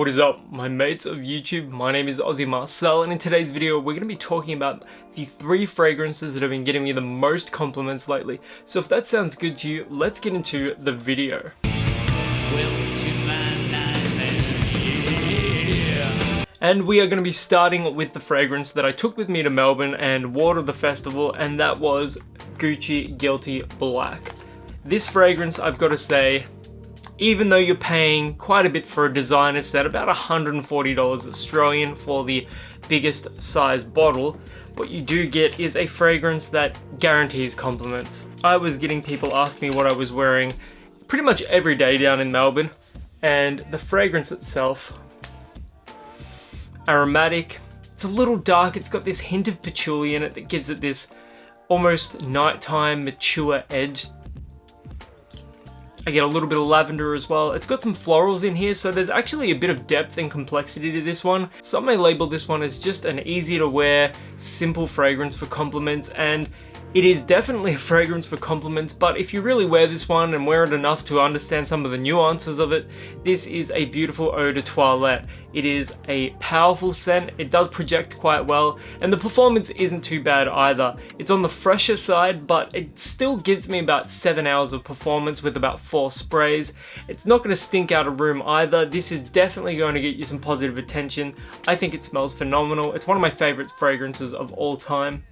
What is up, my mates of YouTube? My name is Aussie Marcel, and in today's video we're going to be talking about the 3 fragrances that have been getting me the most compliments lately. So if that sounds good to you, let's get into the video. And we are going to be starting with the fragrance that I took with me to Melbourne and wore to the festival, and that was Gucci Guilty Black. This fragrance, I've got to say, even though you're paying quite a bit for a designer set, about $140 Australian for the biggest size bottle, what you do get is a fragrance that guarantees compliments. I was getting people ask me what I was wearing pretty much every day down in Melbourne, and the fragrance itself, aromatic, it's a little dark, it's got this hint of patchouli in it that gives it this almost nighttime mature edge. I get a little bit of lavender as well. It's got some florals in here, so there's actually a bit of depth and complexity to this one. Some may label this one as just an easy to wear, simple fragrance for compliments, and it is definitely a fragrance for compliments, but if you really wear this one and wear it enough to understand some of the nuances of it, this is a beautiful eau de toilette. It is a powerful scent, it does project quite well, and the performance isn't too bad either. It's on the fresher side, but it still gives me about 7 hours of performance with about 4 sprays. It's not going to stink out a room either. This is definitely going to get you some positive attention. I think it smells phenomenal. It's one of my favorite fragrances of all time.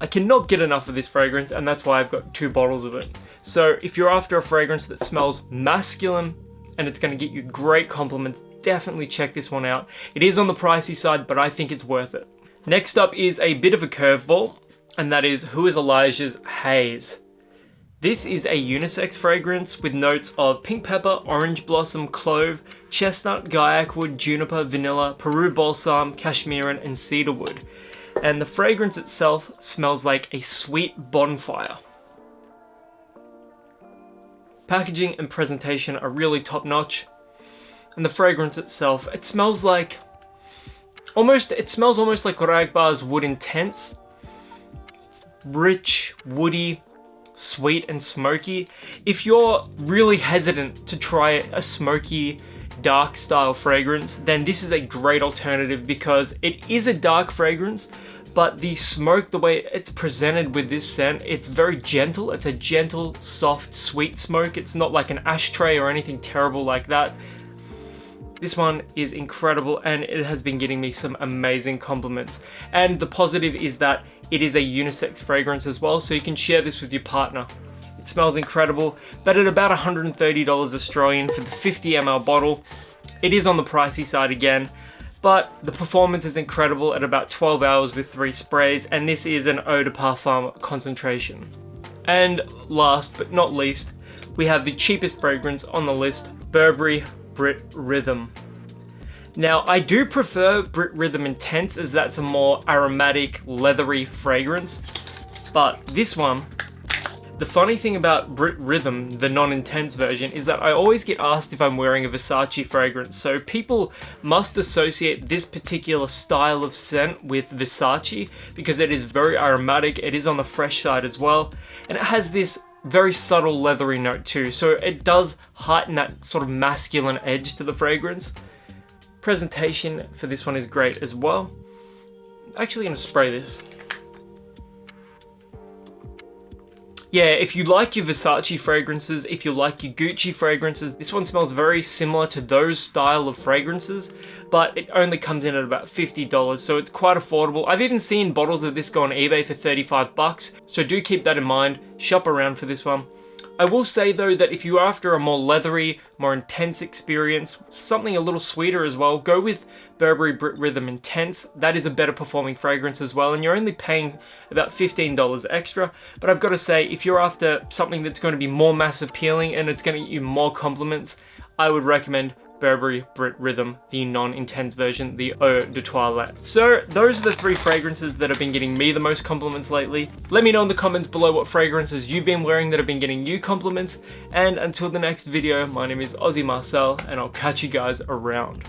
I cannot get enough of this fragrance, and that's why I've got 2 bottles of it. So if you're after a fragrance that smells masculine and it's going to get you great compliments, definitely check this one out. It is on the pricey side, but I think it's worth it. Next up is a bit of a curveball, and that is Who is Elijah's Haze. This is a unisex fragrance with notes of pink pepper, orange blossom, clove, chestnut, guaiac wood, juniper, vanilla, Peru balsam, cashmeran, and cedarwood. And the fragrance itself smells like a sweet bonfire. Packaging and presentation are really top notch. And the fragrance itself, it smells almost like Ragbar's Wood Intense. It's rich, woody, sweet and smoky. If you're really hesitant to try a smoky, dark style fragrance, then this is a great alternative because it is a dark fragrance, but the smoke, the way it's presented with this scent, it's very gentle. It's a gentle, soft, sweet smoke. It's not like an ashtray or anything terrible like that. This one is incredible, and it has been getting me some amazing compliments. And the positive is that it is a unisex fragrance as well, so you can share this with your partner. It smells incredible, but at about $130 Australian for the 50 ml bottle. It is on the pricey side again, but the performance is incredible at about 12 hours with 3 sprays, and this is an eau de parfum concentration. And last but not least, we have the cheapest fragrance on the list, Burberry Brit Rhythm. Now, I do prefer Brit Rhythm Intense, as that's a more aromatic, leathery fragrance, but this one, the funny thing about Brit Rhythm, the non-intense version, is that I always get asked if I'm wearing a Versace fragrance. So people must associate this particular style of scent with Versace because it is very aromatic. It is on the fresh side as well. And it has this very subtle leathery note too. So it does heighten that sort of masculine edge to the fragrance. Presentation for this one is great as well. I'm actually going to spray this. Yeah, if you like your Versace fragrances, if you like your Gucci fragrances, this one smells very similar to those style of fragrances, but it only comes in at about $50, so it's quite affordable. I've even seen bottles of this go on eBay for 35 bucks, so do keep that in mind. Shop around for this one. I will say though that if you're after a more leathery, more intense experience, something a little sweeter as well, go with Burberry Brit Rhythm Intense. That is a better performing fragrance as well, and you're only paying about $15 extra. But I've got to say, if you're after something that's going to be more mass appealing and it's going to get you more compliments, I would recommend Burberry Brit Rhythm, the non-intense version, the eau de toilette. So those are the 3 fragrances that have been getting me the most compliments lately. Let me know in the comments below what fragrances you've been wearing that have been getting you compliments. And until the next video, my name is Aussie Marcel, and I'll catch you guys around.